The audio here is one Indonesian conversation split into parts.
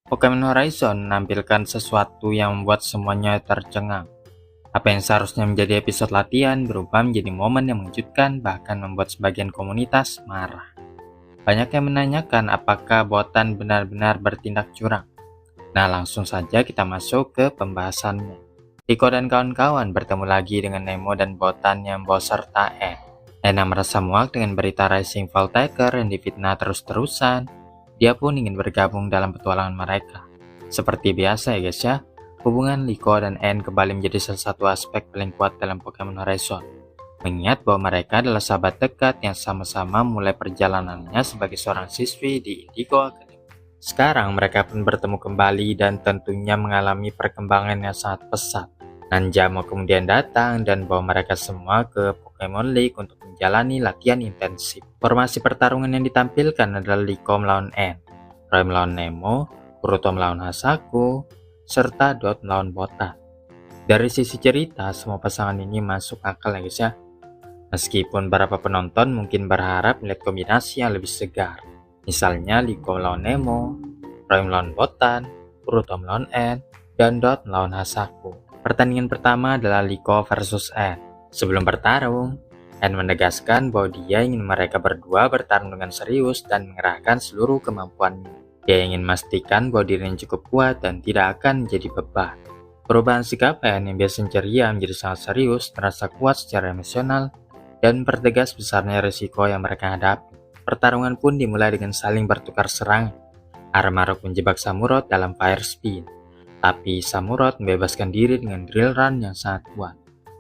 Pokemon Horizon menampilkan sesuatu yang membuat semuanya tercengang. Apa yang seharusnya menjadi episode latihan berubah menjadi momen yang mengejutkan, bahkan membuat sebagian komunitas marah. Banyak yang menanyakan apakah botan benar-benar bertindak curang. Nah, langsung saja kita masuk ke pembahasannya. Rico dan kawan-kawan bertemu lagi dengan Nemo dan botan yang membawa serta N. Ena merasa muak dengan berita Rising Voltaker yang difitnah terus-terusan. Dia pun ingin bergabung dalam petualangan mereka. Seperti biasa ya guys ya, hubungan Liko dan N kembali menjadi salah satu aspek paling kuat dalam Pokemon Horizon. Mengingat bahwa mereka adalah sahabat dekat yang sama-sama mulai perjalanannya sebagai seorang siswi di Indigo Academy. Sekarang mereka pun bertemu kembali dan tentunya mengalami perkembangan yang sangat pesat. Nanjamo kemudian datang dan bawa mereka semua ke Pokemon League untuk menjalani latihan intensif. Formasi pertarungan yang ditampilkan adalah Liko melawan N, Roy melawan Nemo, Kuruto melawan Hasaku, serta Dot melawan Botan. Dari sisi cerita, semua pasangan ini masuk akal ya guys ya. Meskipun beberapa penonton mungkin berharap melihat kombinasi yang lebih segar. Misalnya Liko melawan Nemo, Roy melawan Botan, Kuruto melawan N, dan Dot melawan Hasaku. Pertandingan pertama adalah Liko versus N. Sebelum bertarung, N menegaskan bahwa dia ingin mereka berdua bertarung dengan serius dan mengerahkan seluruh kemampuannya. Dia ingin memastikan bahwa dirinya cukup kuat dan tidak akan menjadi beban. Perubahan sikap N yang biasa ceria menjadi sangat serius, terasa kuat secara emosional, dan mempertegas besarnya risiko yang mereka hadapi. Pertarungan pun dimulai dengan saling bertukar serangan. Armarok menjebak Samurott dalam Fire Spin, tapi Samurott membebaskan diri dengan Drill Run yang sangat kuat.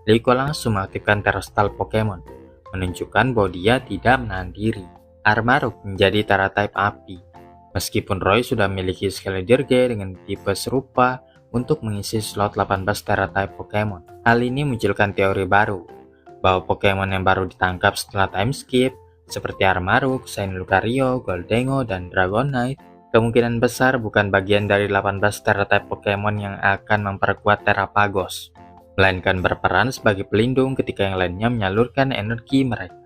Liko langsung mengaktifkan Terastal Pokemon, menunjukkan bahwa dia tidak menahan diri. Armarok menjadi Tera-type api. Meskipun Roy sudah memiliki skill Dirge dengan tipe serupa untuk mengisi slot 18 Tera-type Pokemon. Hal ini munculkan teori baru, bahwa Pokemon yang baru ditangkap setelah time skip, seperti Armarok, Shiny Lucario, Goldengo, dan Dragonite, kemungkinan besar bukan bagian dari 18 Tera-type Pokemon yang akan memperkuat Terapagos, melainkan berperan sebagai pelindung ketika yang lainnya menyalurkan energi mereka.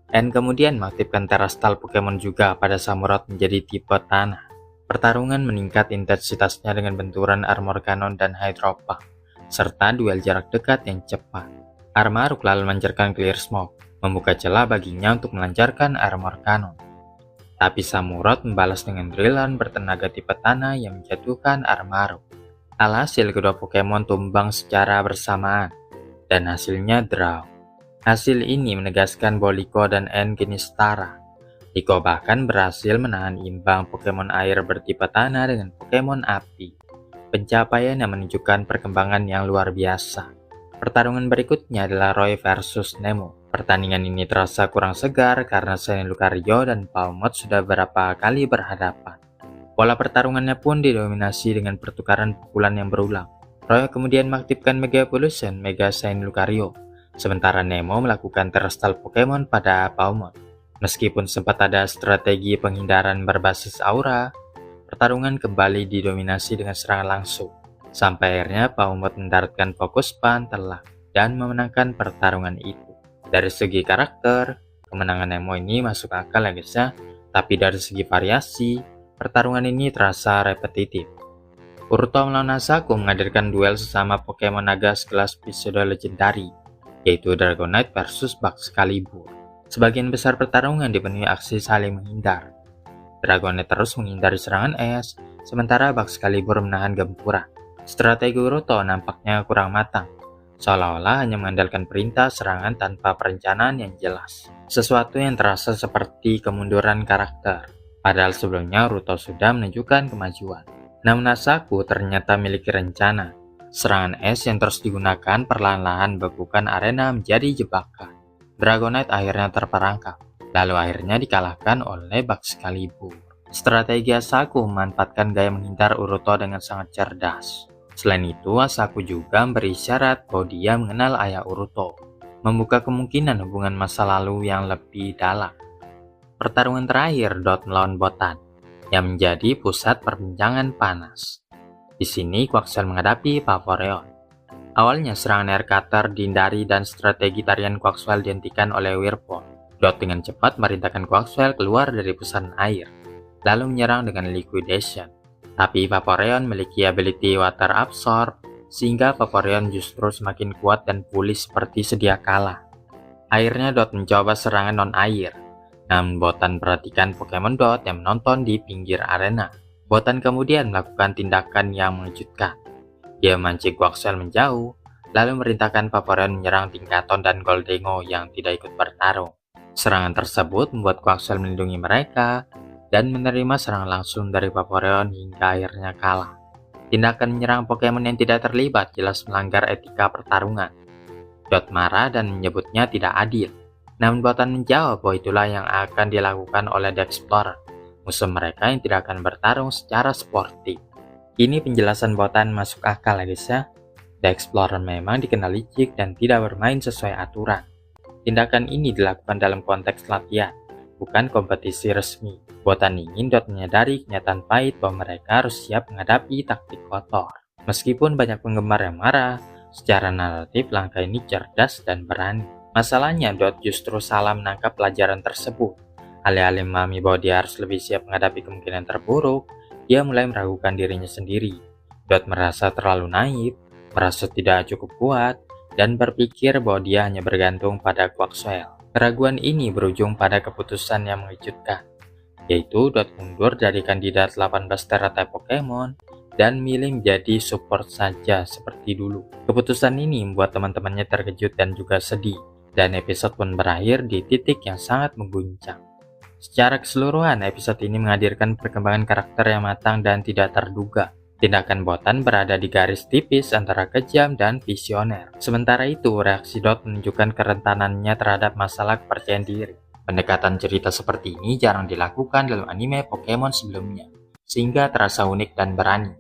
Dan kemudian mengaktifkan Terastal Pokemon juga pada Samurott menjadi tipe tanah. Pertarungan meningkat intensitasnya dengan benturan Armor Cannon dan Hydro Pump, serta duel jarak dekat yang cepat. Armarok lalu melancarkan Clear Smoke, membuka celah baginya untuk melancarkan Armor Cannon. Tapi Samurott membalas dengan Drillan bertenaga tipe tanah yang menjatuhkan Armarok. Alhasil kedua Pokemon tumbang secara bersamaan, dan hasilnya draw. Hasil ini menegaskan bahwa Liko dan N kini setara. Liko bahkan berhasil menahan imbang Pokemon air bertipe tanah dengan Pokemon api. Pencapaian yang menunjukkan perkembangan yang luar biasa. Pertarungan berikutnya adalah Roy versus Nemo. Pertandingan ini terasa kurang segar karena Shiny Lucario dan Pawmot sudah beberapa kali berhadapan. Pola pertarungannya pun didominasi dengan pertukaran pukulan yang berulang. Roy kemudian mengaktifkan Mega Evolution Mega Shiny Lucario, sementara Nemo melakukan Terastal Pokemon pada Pawmot. Meskipun sempat ada strategi penghindaran berbasis aura, pertarungan kembali didominasi dengan serangan langsung. Sampai akhirnya Pawmot mendaratkan fokus pan telak dan memenangkan pertarungan itu. Dari segi karakter, kemenangan Nemo ini masuk akal ya guys ya. Tapi dari segi variasi, pertarungan ini terasa repetitif. Kuruto melawan Hasaku menghadirkan duel sesama Pokemon naga sekelas episode legendary, yaitu Dragonite versus Baxcalibur. Sebagian besar pertarungan dipenuhi aksi saling menghindar. Dragonite terus menghindari serangan es, sementara Baxcalibur menahan gempuran. Strategi Kuruto nampaknya kurang matang, seolah-olah hanya mengandalkan perintah serangan tanpa perencanaan yang jelas. Sesuatu yang terasa seperti kemunduran karakter, padahal sebelumnya Kuruto sudah menunjukkan kemajuan. Namun Hasaku ternyata memiliki rencana. Serangan es yang terus digunakan perlahan-lahan membekukan arena menjadi jebakan. Dragonite akhirnya terperangkap, lalu akhirnya dikalahkan oleh Baxcalibur. Strategi Hasaku memanfaatkan gaya menghindar Kuruto dengan sangat cerdas. Selain itu, Hasaku juga memberi isyarat bahwa dia mengenal ayah Kuruto, membuka kemungkinan hubungan masa lalu yang lebih dalam. Pertarungan terakhir Dot melawan Botan, yang menjadi pusat perbincangan panas. Di sini Quaxwell menghadapi Vaporeon. Awalnya serangan Air Cutter dihindari dan strategi tarian Quaxwell dihentikan oleh Whirlpool. Dot dengan cepat merintahkan Quaxwell keluar dari pusaran air, lalu menyerang dengan Liquidation. Tapi Vaporeon memiliki ability Water Absorb, sehingga Vaporeon justru semakin kuat dan pulih seperti sedia kala. Akhirnya Dot mencoba serangan non-air. Namun Botan perhatikan Pokemon Dot yang menonton di pinggir arena. Botan kemudian melakukan tindakan yang mengejutkan. Dia memancing Quaxwell menjauh, lalu merintahkan Vaporeon menyerang Tinkaton dan Gholdengo yang tidak ikut bertarung. Serangan tersebut membuat Quaxwell melindungi mereka dan menerima serangan langsung dari Vaporeon hingga akhirnya kalah. Tindakan menyerang Pokemon yang tidak terlibat jelas melanggar etika pertarungan. Dot marah dan menyebutnya tidak adil. Namun Botan menjawab bahwa itulah yang akan dilakukan oleh The Explorer, musuh mereka yang tidak akan bertarung secara sportif. Ini penjelasan Botan masuk akal ya guys ya. The Explorer memang dikenal licik dan tidak bermain sesuai aturan. Tindakan ini dilakukan dalam konteks latihan, bukan kompetisi resmi. Botan ingin Dot menyadari kenyataan pahit bahwa mereka harus siap menghadapi taktik kotor. Meskipun banyak penggemar yang marah, secara naratif langkah ini cerdas dan berani. Masalahnya Dot justru salah menangkap pelajaran tersebut. Alih-alih memahami bahwa dia harus lebih siap menghadapi kemungkinan terburuk, dia mulai meragukan dirinya sendiri. Dot merasa terlalu naif, merasa tidak cukup kuat, dan berpikir bahwa dia hanya bergantung pada Quaxwell. Keraguan ini berujung pada keputusan yang mengejutkan, yaitu Dot mundur dari kandidat 18 Tera-type Pokemon dan milih menjadi support saja seperti dulu. Keputusan ini membuat teman-temannya terkejut dan juga sedih, dan episode pun berakhir di titik yang sangat mengguncang. Secara keseluruhan, episode ini menghadirkan perkembangan karakter yang matang dan tidak terduga. Tindakan Botan berada di garis tipis antara kejam dan visioner. Sementara itu, reaksi Dot menunjukkan kerentanannya terhadap masalah kepercayaan diri. Pendekatan cerita seperti ini jarang dilakukan dalam anime Pokemon sebelumnya, sehingga terasa unik dan berani.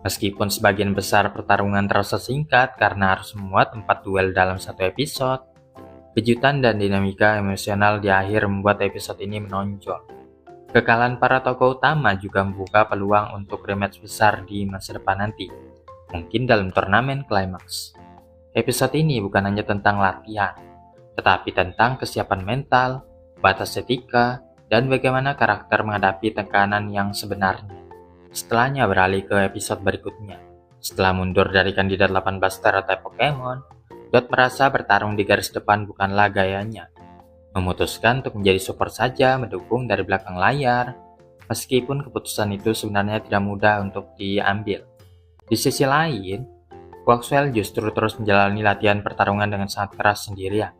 Meskipun sebagian besar pertarungan terasa singkat karena harus memuat 4 duel dalam satu episode, kejutan dan dinamika emosional di akhir membuat episode ini menonjol. Kekalahan para tokoh utama juga membuka peluang untuk rematch besar di masa depan nanti, mungkin dalam turnamen Climax. Episode ini bukan hanya tentang latihan, tetapi tentang kesiapan mental, batas etika, dan bagaimana karakter menghadapi tekanan yang sebenarnya. Setelahnya beralih ke episode berikutnya. Setelah mundur dari kandidat 18 Tera-type Pokemon, Dot merasa bertarung di garis depan bukanlah gayanya. Memutuskan untuk menjadi support saja, mendukung dari belakang layar, meskipun keputusan itu sebenarnya tidak mudah untuk diambil. Di sisi lain, Quaxwell justru terus menjalani latihan pertarungan dengan sangat keras sendirian.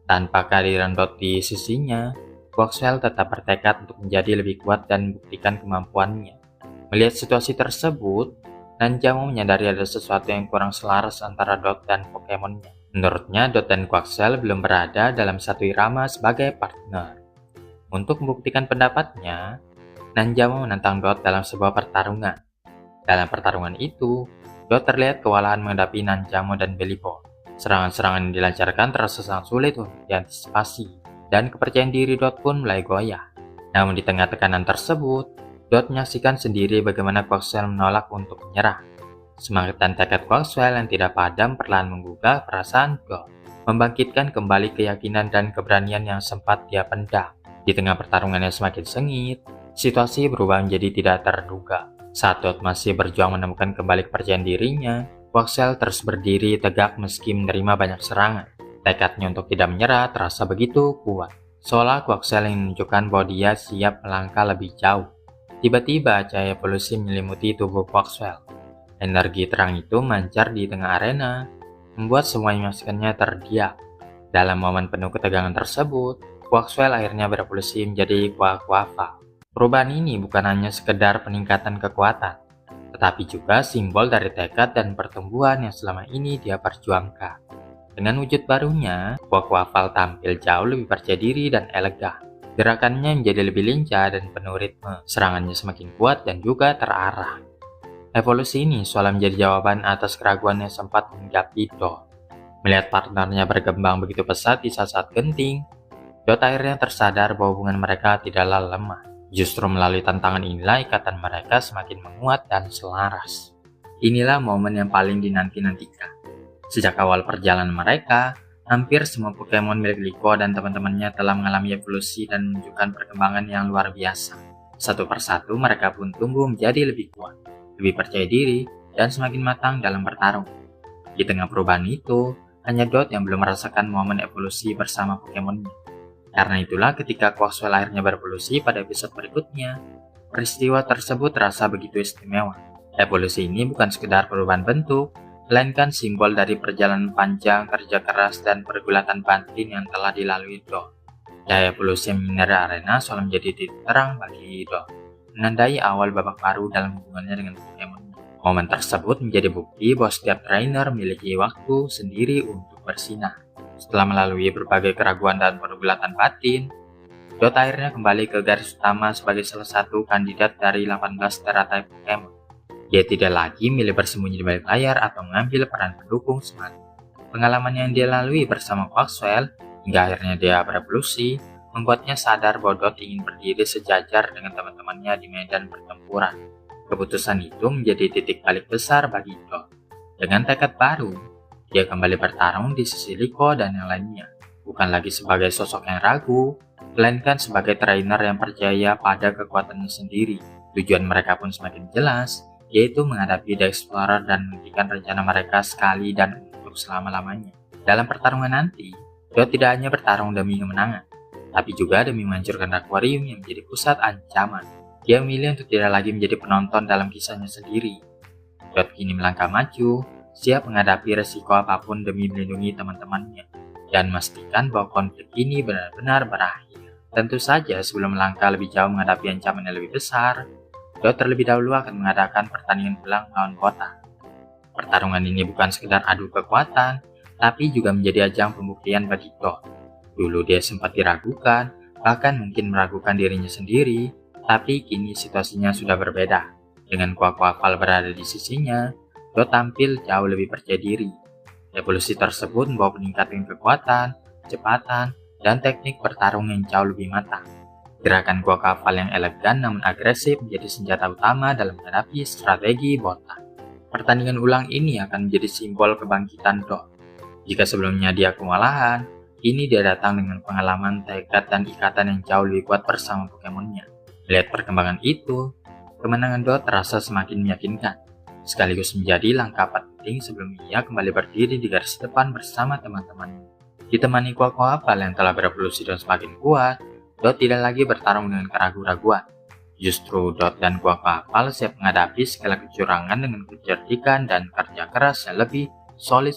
Tanpa kehadiran Dot di sisinya, Quaxwell tetap bertekad untuk menjadi lebih kuat dan membuktikan kemampuannya. Melihat situasi tersebut, Nanjamo menyadari ada sesuatu yang kurang selaras antara Dot dan Pokemonnya. Menurutnya, Dot dan Quaxwell belum berada dalam satu irama sebagai partner. Untuk membuktikan pendapatnya, Nanjamo menantang Dot dalam sebuah pertarungan. Dalam pertarungan itu, Dot terlihat kewalahan menghadapi Nanjamo dan Bellipo. Serangan-serangan yang dilancarkan terasa sangat sulit untuk diantisipasi, dan kepercayaan diri Dot pun mulai goyah. Namun di tengah tekanan tersebut, Dot menyaksikan sendiri bagaimana Quaxwell menolak untuk menyerah. Semangat dan tekad Quaxwell yang tidak padam perlahan menggugah perasaan Dot, membangkitkan kembali keyakinan dan keberanian yang sempat dia pendam. Di tengah pertarungan yang semakin sengit, situasi berubah menjadi tidak terduga. Saat Dot masih berjuang menemukan kembali kepercayaan dirinya, Quaxwell terus berdiri tegak meski menerima banyak serangan. Tekadnya untuk tidak menyerah terasa begitu kuat, seolah Quaxwell ingin menunjukkan bahwa dia siap melangkah lebih jauh. Tiba-tiba cahaya evolusi menyelimuti tubuh Quaxwell. Energi terang itu mancar di tengah arena, membuat semua yang menyaksikannya terdiam. Dalam momen penuh ketegangan tersebut, Quaxwell akhirnya berevolusi menjadi Quaquaval. Perubahan ini bukan hanya sekedar peningkatan kekuatan, tetapi juga simbol dari tekad dan pertumbuhan yang selama ini dia perjuangkan. Dengan wujud barunya, Quaquaval tampil jauh lebih percaya diri dan elegan. Gerakannya menjadi lebih lincah dan penuh ritme, serangannya semakin kuat dan juga terarah. Evolusi ini seolah menjadi jawaban atas keraguan yang sempat menghinggapi Dot. Melihat partnernya berkembang begitu pesat di saat-saat genting, Dot akhirnya tersadar bahwa hubungan mereka tidaklah lemah. Justru melalui tantangan inilah ikatan mereka semakin menguat dan selaras. Inilah momen yang paling dinanti-nantikan. Sejak awal perjalanan mereka, hampir semua Pokemon milik Liko dan teman-temannya telah mengalami evolusi dan menunjukkan perkembangan yang luar biasa. Satu persatu mereka pun tumbuh menjadi lebih kuat, lebih percaya diri, dan semakin matang dalam bertarung. Di tengah perubahan itu, hanya Dot yang belum merasakan momen evolusi bersama Pokemonnya. Karena itulah ketika Quaxwell akhirnya berevolusi pada episode berikutnya, peristiwa tersebut terasa begitu istimewa. Evolusi ini bukan sekedar perubahan bentuk, melainkan simbol dari perjalanan panjang, kerja keras, dan pergulatan batin yang telah dilalui Dot. Cahaya evolusi yang menyinari arena selalu menjadi titik terang bagi Dot, menandai awal babak baru dalam hubungannya dengan Pokemon. Momen tersebut menjadi bukti bahwa setiap trainer memiliki waktu sendiri untuk bersinar. Setelah melalui berbagai keraguan dan pergulatan batin, Dot akhirnya kembali ke garis utama sebagai salah satu kandidat dari 18 teratai Pokemon. Dia tidak lagi milih bersembunyi di balik layar atau mengambil peran pendukung semata. Pengalaman yang dia lalui bersama Quaxwell hingga akhirnya dia berevolusi, membuatnya sadar bahwa Dot ingin berdiri sejajar dengan teman-temannya di medan pertempuran. Keputusan itu menjadi titik balik besar bagi Dot. Dengan tekad baru, dia kembali bertarung di sisi Liko dan yang lainnya, bukan lagi sebagai sosok yang ragu, melainkan sebagai trainer yang percaya pada kekuatannya sendiri. Tujuan mereka pun semakin jelas, yaitu menghadapi The Explorer dan menghentikan rencana mereka sekali dan untuk selama-lamanya. Dalam pertarungan nanti, Dot tidak hanya bertarung demi kemenangan, tapi juga demi menghancurkan akuarium yang menjadi pusat ancaman. Dia memilih untuk tidak lagi menjadi penonton dalam kisahnya sendiri. Dot kini melangkah maju, siap menghadapi resiko apapun demi melindungi teman-temannya, dan memastikan bahwa konflik ini benar-benar berakhir. Tentu saja sebelum melangkah lebih jauh menghadapi ancaman yang lebih besar, Dot terlebih dahulu akan mengadakan pertandingan ulang lawan kota. Pertarungan ini bukan sekedar adu kekuatan, tapi juga menjadi ajang pembuktian bagi Dot. Dulu dia sempat diragukan, bahkan mungkin meragukan dirinya sendiri, tapi kini situasinya sudah berbeda. Dengan Quaquaval berada di sisinya, Dot tampil jauh lebih percaya diri. Evolusi tersebut membawa peningkatan kekuatan, kecepatan, dan teknik bertarung yang jauh lebih matang. Gerakan Quaquaval yang elegan namun agresif menjadi senjata utama dalam menghadapi strategi botak. Pertandingan ulang ini akan menjadi simbol kebangkitan Dot. Jika sebelumnya dia kewalahan, kini dia datang dengan pengalaman, tekad, dan ikatan yang jauh lebih kuat bersama Pokemonnya. Melihat perkembangan itu, kemenangan Dot terasa semakin meyakinkan, sekaligus menjadi langkah penting sebelum ia kembali berdiri di garis depan bersama teman-temannya. Ditemani Quaquaval yang telah berevolusi dan semakin kuat, Dot tidak lagi bertarung dengan keraguan-raguan. Justru Dot dan Quaquaval siap menghadapi segala kecurangan dengan kecerdikan dan kerja keras yang lebih solid.